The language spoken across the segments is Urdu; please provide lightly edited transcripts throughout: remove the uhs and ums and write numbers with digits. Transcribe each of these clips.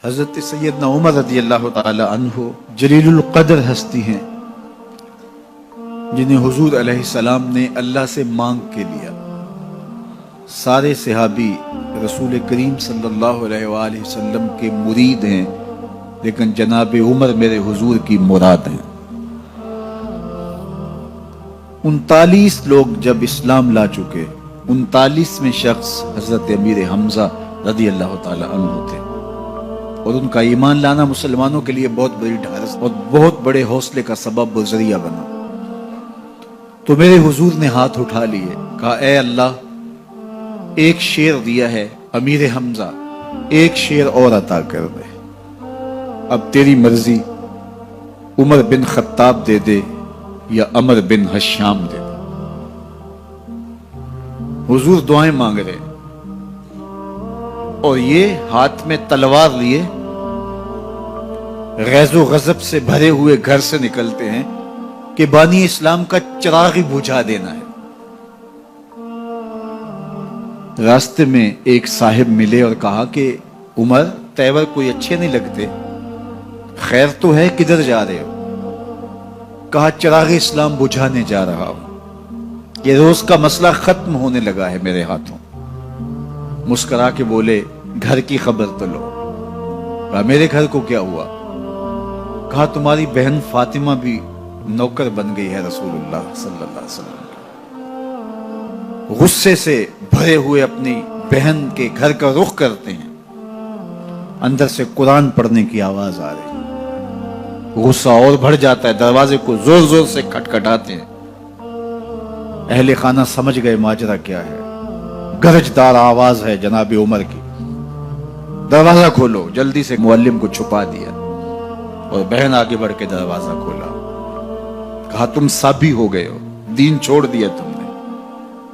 حضرت سیدنا عمر رضی اللہ تعالی عنہ جلیل القدر ہستی ہیں جنہیں حضور علیہ السلام نے اللہ سے مانگ کے لیا۔ سارے صحابی رسول کریم صلی اللہ علیہ وآلہ وسلم کے مرید ہیں، لیکن جناب عمر میرے حضور کی مراد ہیں۔ 39 لوگ جب اسلام لا چکے، 39ویں شخص حضرت امیر حمزہ رضی اللہ تعالی عنہ تھے، اور ان کا ایمان لانا مسلمانوں کے لیے بہت بڑی ڈھارس اور بہت بڑے حوصلے کا سبب و ذریعہ بنا۔ تو میرے حضور نے ہاتھ اٹھا لیے، کہا اے اللہ، ایک شیر دیا ہے امیر حمزہ، ایک شیر اور عطا کر دے، اب تیری مرضی، عمر بن خطاب دے دے یا عمر بن حشام دے دے۔ حضور دعائیں مانگ رہے اور یہ ہاتھ میں تلوار لیے غیظ و غضب سے بھرے ہوئے گھر سے نکلتے ہیں کہ بانی اسلام کا چراغ بجھا دینا ہے۔ راستے میں ایک صاحب ملے اور کہا کہ عمر، تیور کوئی اچھے نہیں لگتے، خیر تو ہے، کدھر جا رہے ہو؟ کہا چراغ اسلام بجھانے جا رہا ہوں، یہ روز کا مسئلہ ختم ہونے لگا ہے میرے ہاتھوں۔ مسکرا کے بولے گھر کی خبر تو لو۔ کہا میرے گھر کو کیا ہوا؟ کہا تمہاری بہن فاطمہ بھی نوکر بن گئی ہے رسول اللہ صلی اللہ علیہ وسلم۔ غصے سے بھرے ہوئے اپنی بہن کے گھر کا رخ کرتے ہیں، اندر سے قرآن پڑھنے کی آواز آ رہی، غصہ اور بڑھ جاتا ہے، دروازے کو زور زور سے کھٹکھٹاتے ہیں۔ اہل خانہ سمجھ گئے ماجرا کیا ہے، گرجدار آواز ہے جناب عمر کی، دروازہ کھولو۔ جلدی سے معلم کو چھپا دیا اور بہن آگے بڑھ کے دروازہ کھولا۔ کہا تم سابی ہو گئے ہو، دین چھوڑ دیا تم نے،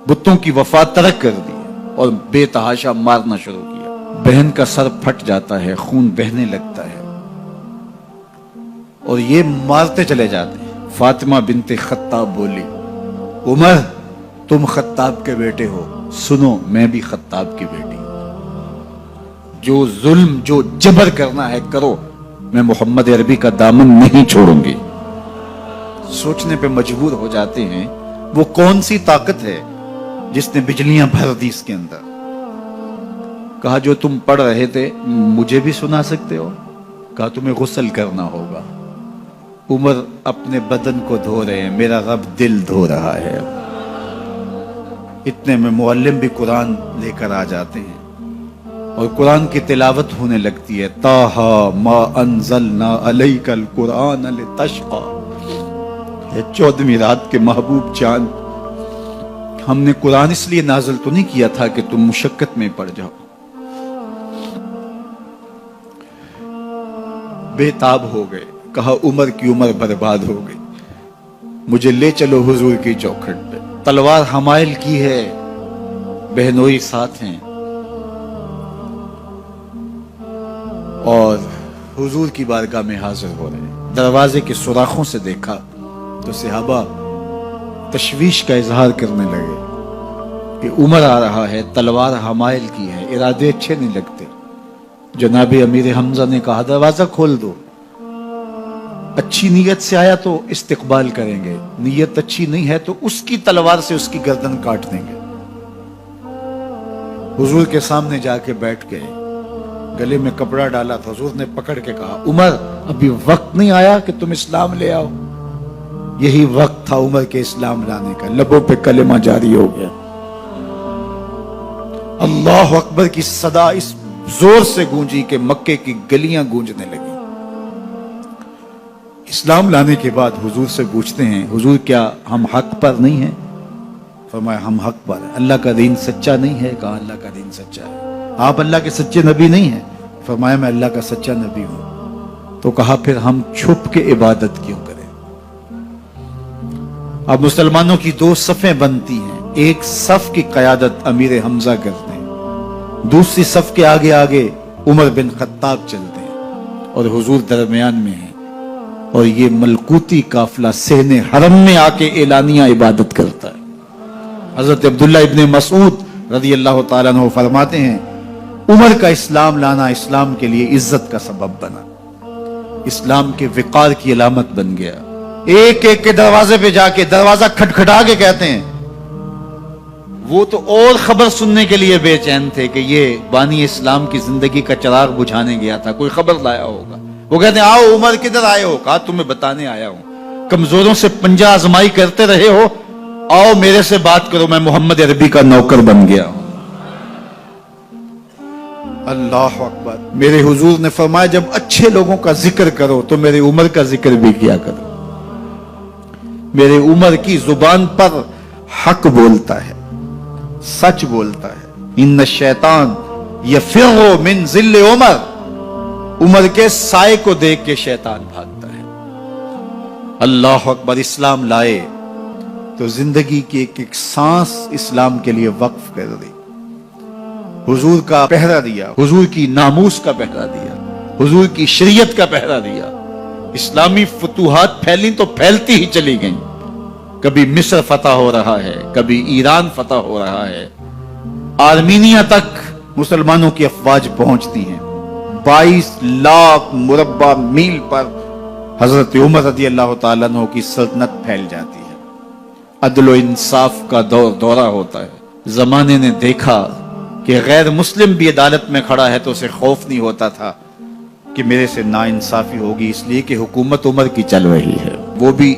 بتوں کی وفا ترک کر دی اور بے تحاشا مارنا شروع کیا۔ بہن کا سر پھٹ جاتا ہے، خون بہنے لگتا ہے اور یہ مارتے چلے جاتے ہیں۔ فاطمہ بنت خطاب بولی عمر، تم خطاب کے بیٹے ہو، سنو میں بھی خطاب کی بیٹی ہوں، جو ظلم جو جبر کرنا ہے کرو، میں محمد عربی کا دامن نہیں چھوڑوں گی۔ سوچنے پہ مجبور ہو جاتے ہیں وہ کون سی طاقت ہے جس نے بجلیاں بھر دی اس کے اندر۔ کہا جو تم پڑھ رہے تھے مجھے بھی سنا سکتے ہو؟ کہا تمہیں غسل کرنا ہوگا۔ عمر اپنے بدن کو دھو رہے ہیں، میرا رب دل دھو رہا ہے۔ اتنے میں معلم بھی قرآن لے کر آ جاتے ہیں اور قرآن کی تلاوت ہونے لگتی ہے۔ طٰہٰ ما انزلنا علیک القرآن لتشقیٰ، 14ویں رات کے محبوب جان، ہم نے قرآن اس لیے نازل تو نہیں کیا تھا کہ تم مشقت میں پڑ جاؤ۔ بے تاب ہو گئے، کہا عمر کی عمر برباد ہو گئی، مجھے لے چلو حضور کی چوکھٹ پہ۔ تلوار حمائل کی ہے، بہنوئی ساتھ ہیں، اور حضور کی بارگاہ میں حاضر ہو رہے ہیں۔ دروازے کے سوراخوں سے دیکھا تو صحابہ تشویش کا اظہار کرنے لگے کہ عمر آ رہا ہے، تلوار حمائل کی ہے، ارادے اچھے نہیں لگتے۔ جناب امیر حمزہ نے کہا دروازہ کھول دو، اچھی نیت سے آیا تو استقبال کریں گے، نیت اچھی نہیں ہے تو اس کی تلوار سے اس کی گردن کاٹ دیں گے۔ حضور کے سامنے جا کے بیٹھ گئے، گلے میں کپڑا ڈالا تو حضور نے پکڑ کے کہا عمر، ابھی وقت نہیں آیا کہ تم اسلام لے آؤ؟ یہی وقت تھا عمر کے اسلام لانے کا۔ لبوں پہ کلمہ جاری ہو گیا، اللہ اکبر کی صدا اس زور سے گونجی کہ مکے کی گلیاں گونجنے لگی۔ اسلام لانے کے بعد حضور سے پوچھتے ہیں حضور کیا ہم حق پر نہیں ہیں؟ فرمایا ہم حق پر ہیں۔ اللہ کا دین سچا نہیں ہے؟ کہا اللہ کا دین سچا ہے۔ آپ اللہ کے سچے نبی نہیں ہیں؟ فرمایا میں اللہ کا سچا نبی ہوں۔ تو کہا پھر ہم چھپ کے عبادت کیوں کریں؟ اب مسلمانوں کی دو صفیں بنتی ہیں، ایک صف کی قیادت امیر حمزہ کرتے ہیں، دوسری صف کے آگے آگے عمر بن خطاب چلتے ہیں اور حضور درمیان میں ہیں، اور یہ ملکوتی قافلہ صحن حرم میں آ کے اعلانیہ عبادت کرتا ہے۔ حضرت عبداللہ ابن مسعود رضی اللہ تعالیٰ عنہ فرماتے ہیں عمر کا اسلام لانا اسلام کے لیے عزت کا سبب بنا، اسلام کے وقار کی علامت بن گیا۔ ایک ایک کے دروازے پہ جا کے دروازہ کھٹکھٹا کے کہتے ہیں، وہ تو اور خبر سننے کے لیے بے چین تھے کہ یہ بانی اسلام کی زندگی کا چراغ بجھانے گیا تھا، کوئی خبر لایا ہوگا۔ وہ کہتے ہیں آؤ عمر کدھر آئے ہو؟ کہا تمہیں بتانے آیا ہوں، کمزوروں سے پنجہ آزمائی کرتے رہے ہو، آؤ میرے سے بات کرو، میں محمد عربی کا نوکر بن گیا ہوں۔ اللہ اکبر۔ میرے حضور نے فرمایا جب اچھے لوگوں کا ذکر کرو تو میرے عمر کا ذکر بھی کیا کرو۔ میرے عمر کی زبان پر حق بولتا ہے، سچ بولتا ہے۔ ان الشیطان یفر من ظل عمر، عمر کے سائے کو دیکھ کے شیطان بھاگتا ہے۔ اللہ اکبر۔ اسلام لائے تو زندگی کی ایک ایک سانس اسلام کے لیے وقف کر دی، حضور کا پہرا دیا، حضور کی ناموس کا پہرا دیا، حضور کی شریعت کا پہرا دیا۔ اسلامی فتوحات پھیلیں تو پھیلتی ہی چلی گئیں، کبھی مصر فتح ہو رہا ہے، کبھی ایران فتح ہو رہا ہے، آرمینیا تک مسلمانوں کی افواج پہنچتی ہیں۔ 22 لاکھ مربع میل پر حضرت عمر رضی اللہ تعالیٰ عنہ کی سلطنت پھیل جاتی ہے۔ عدل و انصاف کا دورہ ہوتا ہے۔ زمانے نے دیکھا کہ غیر مسلم بھی عدالت میں کھڑا ہے تو اسے خوف نہیں ہوتا تھا کہ میرے سے ناانصافی ہوگی، اس لیے کہ حکومت عمر کی چل رہی ہے۔ وہ بھی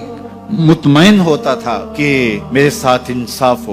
مطمئن ہوتا تھا کہ میرے ساتھ انصاف ہو۔